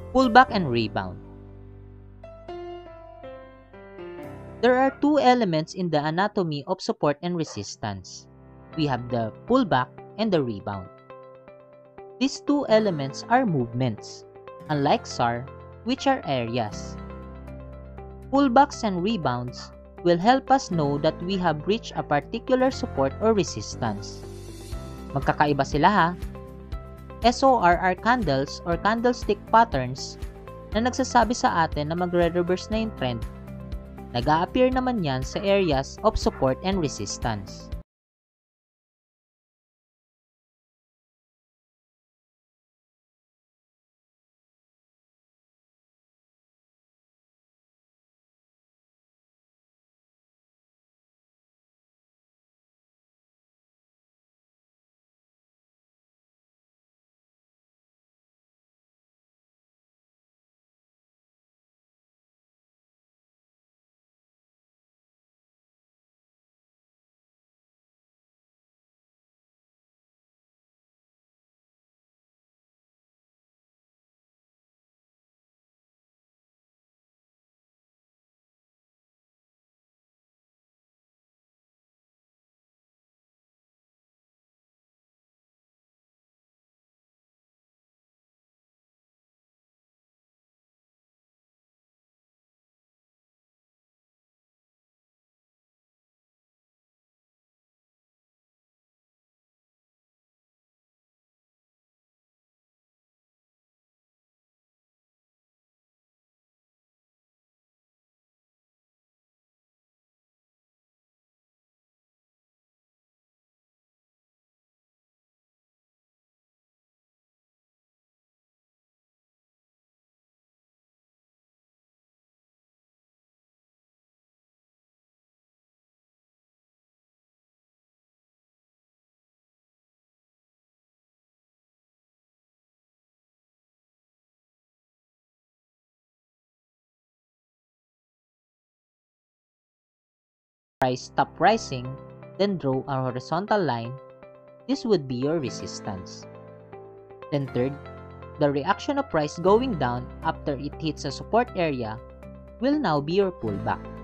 Pullback and rebound. There are two elements in the anatomy of support and resistance. We have the pullback and the rebound. These two elements are movements, unlike SAR, which are areas. Pullbacks and rebounds will help us know that we have reached a particular support or resistance. Magkakaiba sila ha. SOR are candles or candlestick patterns na nagsasabi sa atin na magre-reverse na yung trend. Nag-a-appear naman yan sa areas of support and resistance. Price stop rising, then draw a horizontal line, this would be your resistance. Then third, the reaction of price going down after it hits a support area will now be your pullback.